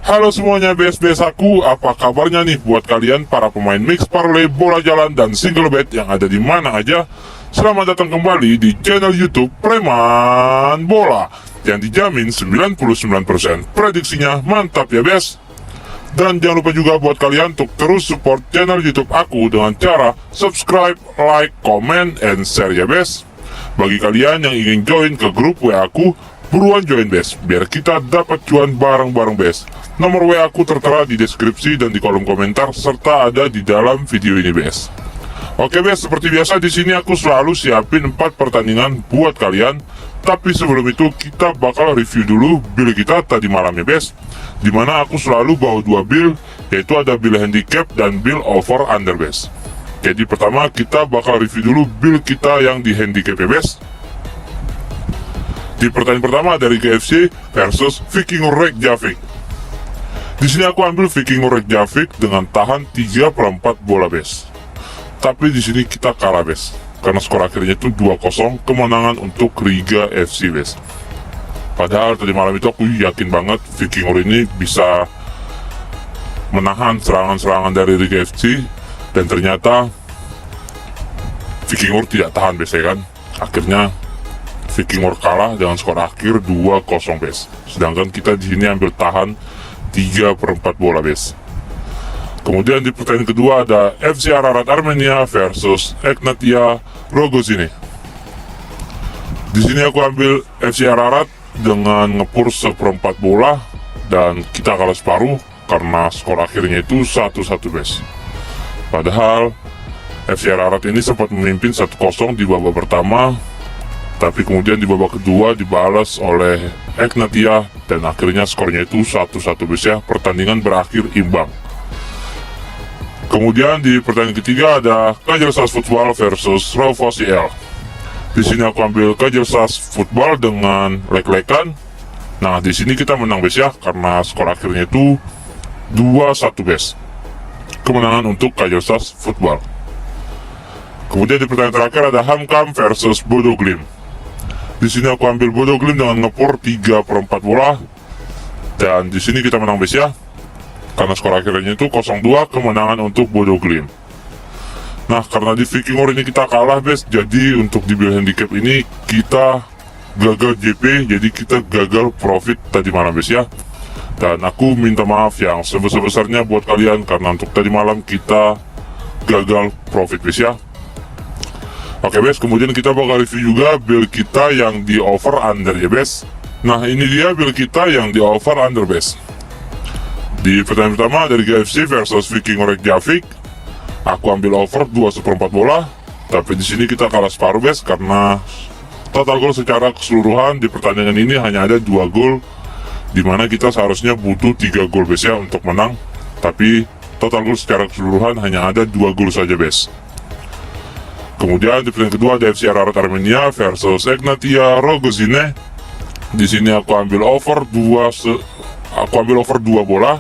Halo semuanya, BS aku, apa kabarnya nih buat kalian para pemain mix, parlay, bola jalan, dan single bet yang ada di mana aja? Selamat datang kembali di channel YouTube Preman Bola yang dijamin 99% prediksinya mantap ya bes. Dan jangan lupa juga buat kalian untuk terus support channel YouTube aku dengan cara subscribe, like, comment, and share ya bes. Bagi kalian yang ingin join ke grup WA aku, buruan join bes, biar kita dapat cuan bareng-bareng bes. Nomor WA aku tertera di deskripsi dan di kolom komentar serta ada di dalam video ini bes. Oke bes, seperti biasa di sini aku selalu siapin 4 pertandingan buat kalian. Tapi sebelum itu kita bakal review dulu bill kita tadi malamnya bes. Dimana aku selalu bawa 2 bill, yaitu ada bill handicap dan bill over under bes. Jadi pertama kita bakal review dulu bill kita yang di handicap ya bes. Di pertandingan pertama dari KFC versus Viking Reykjavik. Di sini aku ambil Viking Reykjavik dengan tahan 3/4 bola bes. Tapi di sini kita kalah bes, karena skor akhirnya itu 2-0 kemenangan untuk Riga FC bes. Padahal tadi malam itu aku yakin banget Viking ini bisa menahan serangan-serangan dari Riga FC, dan ternyata Viking tidak tahan bes ya kan. Akhirnya Viking kalah dengan skor akhir 2-0 bes. Sedangkan kita di sini ambil tahan 3/4 bola bes. Kemudian di pertandingan kedua ada FC Ararat Armenia versus Egnatia Rogozine. Di sini aku ambil FC Ararat dengan ngepur 1/4 bola dan kita kalah separuh karena skor akhirnya itu 1-1 bes. Padahal FC Ararat ini sempat memimpin 1-0 di babak pertama, tapi kemudian di babak kedua dibalas oleh Egnatia dan akhirnya skornya itu 1-1 bes ya. Pertandingan berakhir imbang. Kemudian di pertandingan ketiga ada Kajersas Football versus Rovos IL. Di sini aku ambil Kajersas Football dengan lek-lekan. Nah, di sini kita menang bes ya, karena skor akhirnya itu 2-1 bes. Kemenangan untuk Kajersas Football. Kemudian di pertandingan terakhir ada Hamkam versus Bodo Glimt. Di sini aku ambil Bodo Glimt dengan ngepur 3/4 bola, dan di sini kita menang bes ya, karena skor akhirnya itu 0-2 kemenangan untuk Bodo Glimt. Nah, karena di Viking ini kita kalah bes, jadi untuk di bill handicap ini kita gagal JP, jadi kita gagal profit tadi malam bes ya. Dan aku minta maaf yang sebesar-besarnya buat kalian, karena untuk tadi malam kita gagal profit bes ya. Oke bes, kemudian kita bakal review juga bill kita yang di over under ya bes. Nah, ini dia bill kita yang di over under bes. Di pertandingan pertama dari KFC versus Viking Reykjavik, aku ambil over 2/4 bola, tapi di sini kita kalah separuh bes, karena total gol secara keseluruhan di pertandingan ini hanya ada 2 gol, dimana kita seharusnya butuh 3 gol bes ya untuk menang, tapi total gol secara keseluruhan hanya ada 2 gol saja bes. Kemudian di pertandingan kedua ada FC Ararat Armenia versus Egnatia Rogozine. Di sini aku ambil over 2 bola.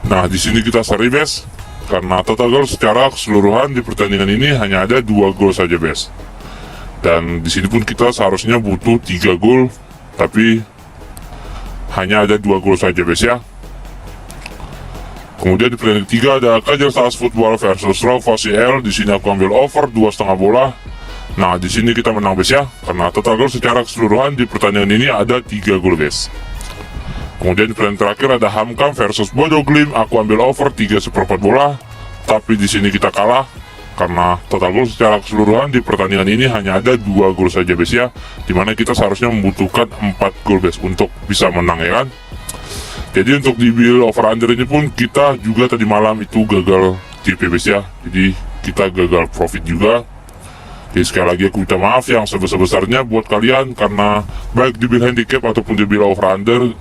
Nah, di sini kita seri bes, karena total gol secara keseluruhan di pertandingan ini hanya ada 2 gol saja bes. Dan di sini pun kita seharusnya butuh 3 gol, tapi hanya ada 2 gol saja bes ya. Kemudian di pertandingan ketiga ada Kajersas Football versus Rovos IL. Di sini aku ambil over 2,5 bola. Nah, di sini kita menang bes ya, karena total gol secara keseluruhan di pertandingan ini ada 3 gol bes. Kemudian di pertandingan terakhir ada Hamkam versus Bodo Glimt. Aku ambil over 3/4 bola, tapi di sini kita kalah karena total gol secara keseluruhan di pertandingan ini hanya ada 2 gol saja bes ya, dimana kita seharusnya membutuhkan 4 gol bes untuk bisa menang ya kan. Jadi untuk di bill over under ini pun kita juga tadi malam itu gagal JP bes ya, jadi kita gagal profit juga. Jadi sekali lagi aku minta maaf yang sebesar-besarnya buat kalian, karena baik di bill handicap ataupun di bill over under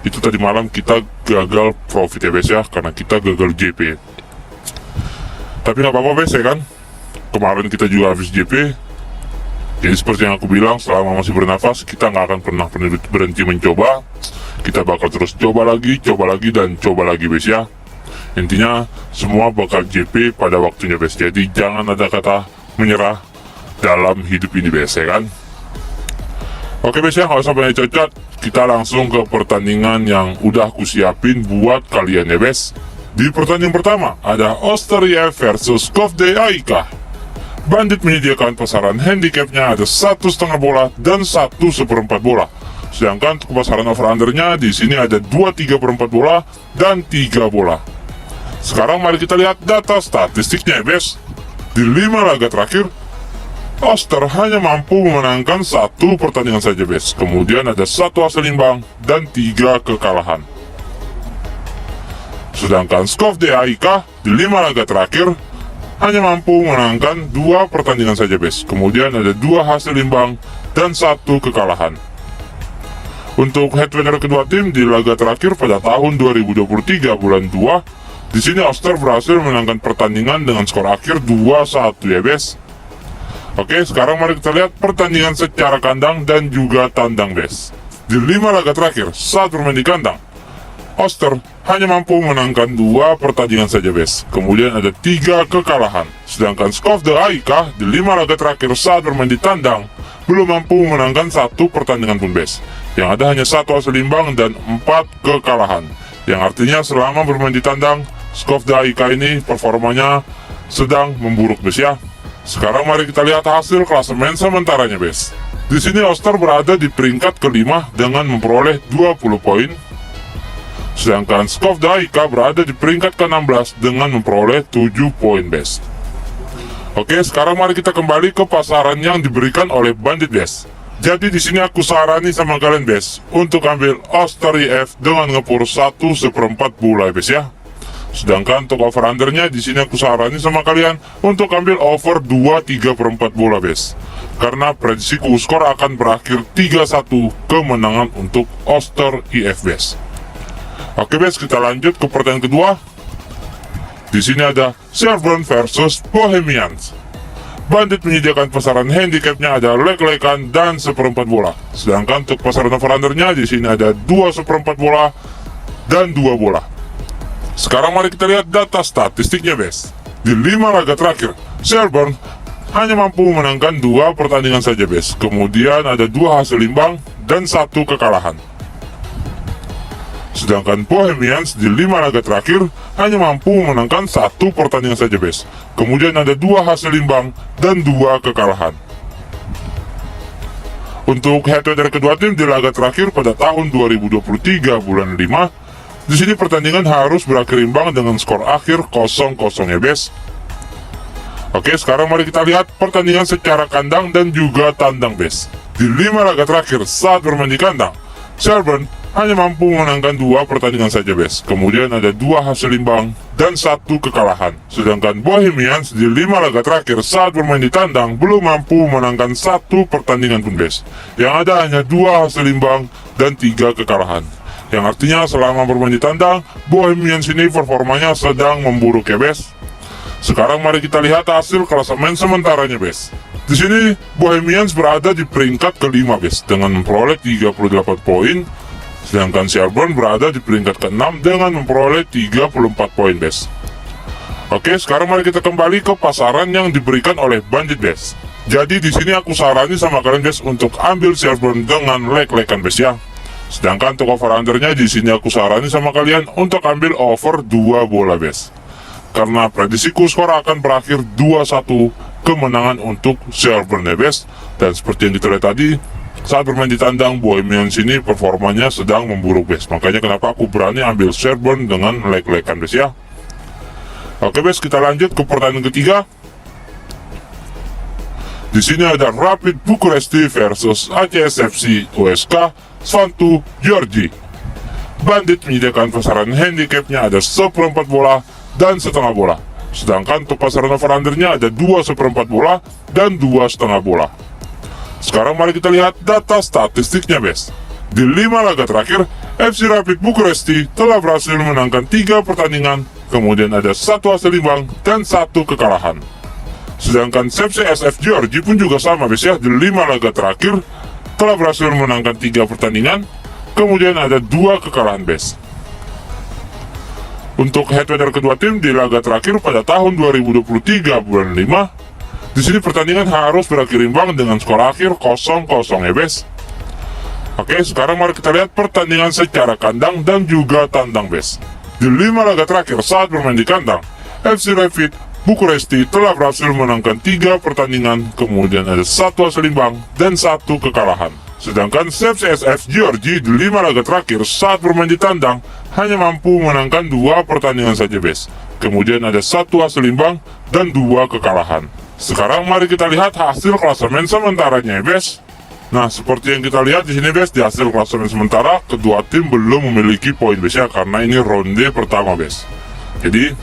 itu tadi malam kita gagal profit ya bes ya, karena kita gagal JP. Tapi nggak apa-apa bes ya kan, kemarin kita juga habis JP. Jadi seperti yang aku bilang, selama masih bernafas kita nggak akan pernah berhenti mencoba. Kita bakal terus coba lagi dan coba lagi bes ya. Intinya semua bakal JP pada waktunya bes, jadi jangan ada kata menyerah dalam hidup ini bes ya kan. Oke bes ya, nggak usah banyak cocot, kita langsung ke pertandingan yang udah aku siapin buat kalian ya bes. Di pertandingan pertama ada Osteria versus Kofdei Aika. Bandit menyediakan pasaran handicapnya ada 1,5 bola dan 1/4 bola. Sedangkan untuk pasaran over-undernya di sini ada 2/3/4 bola dan 3 bola. Sekarang mari kita lihat data statistiknya ya bes. Di 5 laga terakhir, Oster hanya mampu memenangkan 1 pertandingan saja bes. Kemudian ada 1 hasil imbang dan 3 kekalahan. Sedangkan Kofdei Aika di 5 laga terakhir hanya mampu memenangkan 2 pertandingan saja bes. Kemudian ada 2 hasil imbang dan 1 kekalahan. Untuk head winner kedua tim di laga terakhir pada tahun 2023 bulan 2, di sini Oster berhasil menangkan pertandingan dengan skor akhir 2-1 ya bes. Oke, sekarang mari kita lihat pertandingan secara kandang dan juga tandang bes. Di 5 laga terakhir saat bermain di kandang, Oster hanya mampu menangkan 2 pertandingan saja bes. Kemudian ada 3 kekalahan. Sedangkan Kofdei Aika di 5 laga terakhir saat bermain di tandang belum mampu menangkan 1 pertandingan pun bes. Yang ada hanya 1 hasil imbang dan 4 kekalahan. Yang artinya selama bermain di tandang, Kofdei Aika ini performanya sedang memburuk bes ya. Sekarang mari kita lihat hasil klasemen sementaranya bes. Di sini Oster berada di peringkat kelima dengan memperoleh 20 poin. Sedangkan Kofdei Aika berada di peringkat ke-16 dengan memperoleh 7 poin bes. Oke, sekarang mari kita kembali ke pasaran yang diberikan oleh Bandit bes. Jadi di sini aku sarani sama kalian bes untuk ambil Oster IF dengan ngepur 1/4 bola bes ya. Sedangkan untuk over-undernya di sini aku sarani sama kalian untuk ambil over 2/3/4 bola bes. Karena prediksiku skor akan berakhir 3-1 kemenangan untuk Oster IF bes. Oke bes, kita lanjut ke pertandingan kedua. Di sini ada Sherborne versus Bohemians. Bandit menyediakan pasaran handicapnya ada leg-legan dan 1/4 bola. Sedangkan untuk pasaran over-undernya di sini ada 2/4 bola dan 2 bola. Sekarang mari kita lihat data statistiknya bes. Di 5 laga terakhir, Sherborne hanya mampu memenangkan 2 pertandingan saja bes. Kemudian ada 2 hasil imbang dan 1 kekalahan. Sedangkan Bohemians di 5 laga terakhir hanya mampu memenangkan 1 pertandingan saja bes. Kemudian ada 2 hasil imbang dan 2 kekalahan. Untuk head-to-head kedua tim di laga terakhir pada tahun 2023 bulan 5, di sini pertandingan harus berakhir imbang dengan skor akhir 0-0 ya bes. Oke, sekarang mari kita lihat pertandingan secara kandang dan juga tandang bes. Di 5 laga terakhir saat bermain di kandang, Sherborne hanya mampu memenangkan 2 pertandingan saja bes. Kemudian ada 2 hasil imbang dan 1 kekalahan. Sedangkan Bohemians di 5 laga terakhir saat bermain di tandang belum mampu memenangkan 1 pertandingan pun bes. Yang ada hanya 2 hasil imbang dan 3 kekalahan. Yang artinya selama bermain di tandang, Bohemians ini performanya sedang memburuk ya bes. Sekarang mari kita lihat hasil klasemen sementaranya bes. Di sini Bohemians berada di peringkat kelima bes dengan memperoleh 38 poin. Sedangkan Sherborne berada di peringkat ke-6 dengan memperoleh 34 poin bes. Oke, sekarang mari kita kembali ke pasaran yang diberikan oleh Bandit bes. Jadi di sini aku sarani sama kalian bes untuk ambil Sherborne dengan leg-legan bes ya. Sedangkan untuk over-undernya di sini aku sarani sama kalian untuk ambil over 2 bola bes. Karena prediksiku skor akan berakhir 2-1 kemenangan untuk Sherborne bes. Dan seperti yang kita lihat tadi, saat bermain di tandang Bohemians ini performanya sedang memburuk bes. Makanya kenapa aku berani ambil Sherborne dengan leg-legan bes ya. Oke bes, kita lanjut ke pertandingan ketiga. Di sini ada Rapid Bucuresti versus ACSFC USK Svantu Georgi. Bandit menyediakan pasaran handicapnya ada 1/4 bola dan 1/2 bola. Sedangkan untuk pasaran over-undernya ada 2/4 bola dan 2,5 bola. Sekarang mari kita lihat data statistiknya bes. Di 5 laga terakhir, FC Rapid Bucuresti telah berhasil menangkan 3 pertandingan, kemudian ada 1 hasil imbang dan 1 kekalahan. Sedangkan CSF Georgi pun juga sama bes ya, di 5 laga terakhir telah berhasil menangkan 3 pertandingan, kemudian ada 2 kekalahan bes. Untuk head-to-head kedua tim di laga terakhir pada tahun 2023 bulan 5, di sini pertandingan harus berakhir imbang dengan skor akhir 0-0 ya bes. Oke, sekarang mari kita lihat pertandingan secara kandang dan juga tandang, bes. Di 5 laga terakhir saat bermain di kandang, FC Rapid Bukuresti telah berhasil menangkan 3 pertandingan, kemudian ada 1 hasil imbang dan 1 kekalahan. Sedangkan CSF Georgie di 5 laga terakhir saat bermain di tandang hanya mampu menangkan 2 pertandingan saja, bes. Kemudian ada 1 hasil imbang dan 2 kekalahan. Sekarang mari kita lihat hasil klasemen sementaranya, bes. Nah, seperti yang kita lihat di sini, bes, di hasil klasemen sementara kedua tim belum memiliki poin, bes, ya, karena ini ronde pertama, bes. Jadi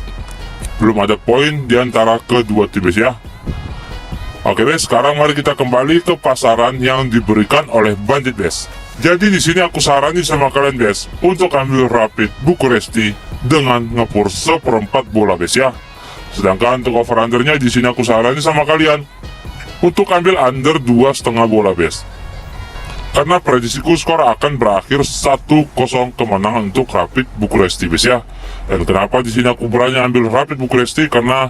belum ada poin di antara kedua tim, bes, ya. Oke, bes, sekarang mari kita kembali ke pasaran yang diberikan oleh Bandit, bes. Jadi di sini aku sarani sama kalian, bes, untuk ambil Rapid Bukuresti dengan ngepur 1/4 bola, bes, ya. Sedangkan untuk over undernya di sini aku sarani sama kalian untuk ambil under 2,5 bola, bes. Karena prediksiku skor akan berakhir 1-0 kemenangan untuk Rapid Bukuresti, bes, ya. Dan kenapa di sini aku berani ambil Rapid Bukuresti, karena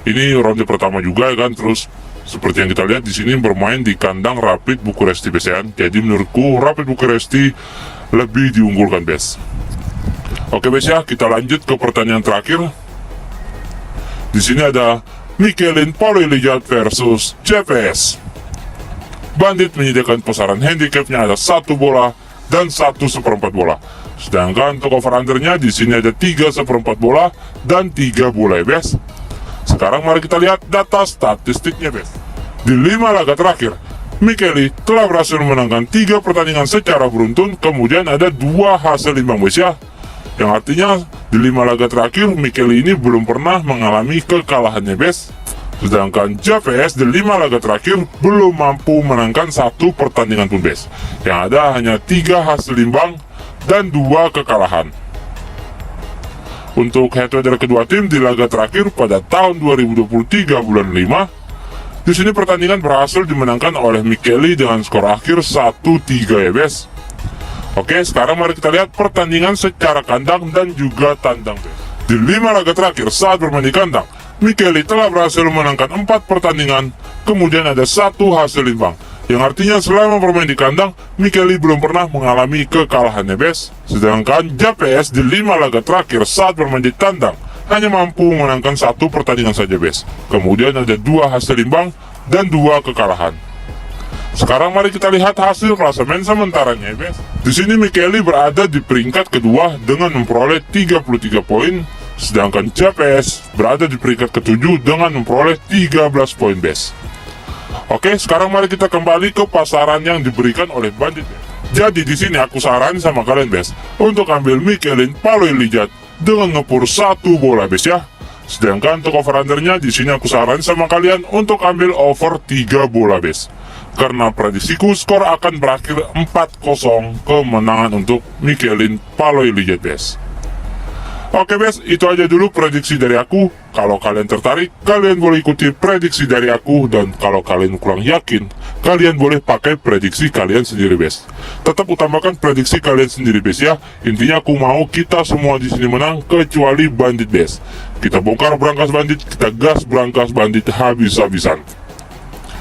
ini ronde pertama juga, ya kan. Terus seperti yang kita lihat di sini bermain di kandang Rapid Bukuresti, bes, ya. Jadi menurutku Rapid Bukuresti lebih diunggulkan, bes. Oke, bes, ya, kita lanjut ke pertandingan terakhir. Di sini ada Michelin Paul-Elijah versus JPS. Bandit menyediakan pasaran handicapnya ada 1 bola dan 1/4 bola. Sedangkan untuk over undernya di sini ada 3/4 bola dan 3 bola, ya, bes. Sekarang mari kita lihat data statistiknya, bes. Di 5 laga terakhir, Micheli telah berhasil menangkan 3 pertandingan secara beruntun, kemudian ada 2 hasil imbang, bes, ya. Yang artinya di 5 laga terakhir Micheli ini belum pernah mengalami kekalahannya, bes. Sedangkan JPS di 5 laga terakhir belum mampu menangkan 1 pertandingan pun, bes. Yang ada hanya 3 hasil imbang dan 2 kekalahan. Untuk head-to-head dari kedua tim di laga terakhir pada tahun 2023 bulan 5, di sini pertandingan berhasil dimenangkan oleh Micheli dengan skor akhir 1-3, ya, bes. Oke, sekarang mari kita lihat pertandingan secara kandang dan juga tandang, bes. Di 5 laga terakhir saat bermain di kandang, Micheli telah berhasil menangkan 4 pertandingan, kemudian ada 1 hasil imbang. Yang artinya selama bermain di kandang, Micheli belum pernah mengalami kekalahannya, bes. Sedangkan JPS di 5 laga terakhir saat bermain di tandang hanya mampu menangkan 1 pertandingan saja, bes. Kemudian ada 2 hasil imbang dan 2 kekalahan. Sekarang mari kita lihat hasil klasemen sementaranya, bes. Di sini Micheli berada di peringkat kedua dengan memperoleh 33 poin. Sedangkan JPS berada di peringkat ke-7 dengan memperoleh 13 poin, bes. Oke, sekarang mari kita kembali ke pasaran yang diberikan oleh Bandit, bes. Jadi di sini aku saran sama kalian, bes, untuk ambil Michelin Paul-Elijah dengan ngepur 1 bola, bes, ya. Sedangkan untuk over undernya di sini aku saran sama kalian untuk ambil over 3 bola, bes. Karena prediksiku skor akan berakhir 4-0 kemenangan untuk Michelin Paul-Elijah, bes. Oke, bes, itu aja dulu prediksi dari aku. Kalau kalian tertarik, kalian boleh ikuti prediksi dari aku. Dan kalau kalian kurang yakin, kalian boleh pakai prediksi kalian sendiri, bes. Tetap utamakan prediksi kalian sendiri, bes, ya. Intinya aku mau kita semua di sini menang, kecuali Bandit, bes. Kita bongkar berangkas Bandit, kita gas berangkas Bandit habis-habisan.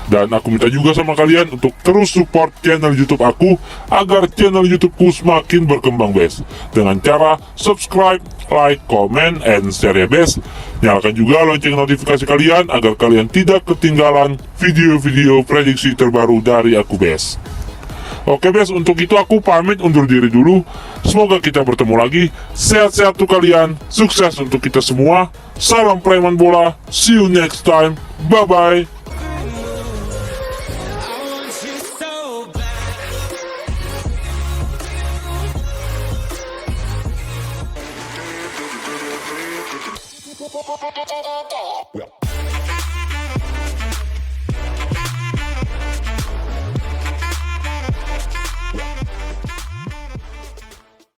Dan aku minta juga sama kalian untuk terus support channel YouTube aku agar channel YouTubeku semakin berkembang, bes. Dengan cara subscribe, like, comment, and share, ya, bes. Nyalakan juga lonceng notifikasi kalian agar kalian tidak ketinggalan video-video prediksi terbaru dari aku, bes. Oke, bes, untuk itu aku pamit undur diri dulu. Semoga kita bertemu lagi. Sehat-sehat untuk kalian, sukses untuk kita semua. Salam preman bola, see you next time, bye-bye. Well.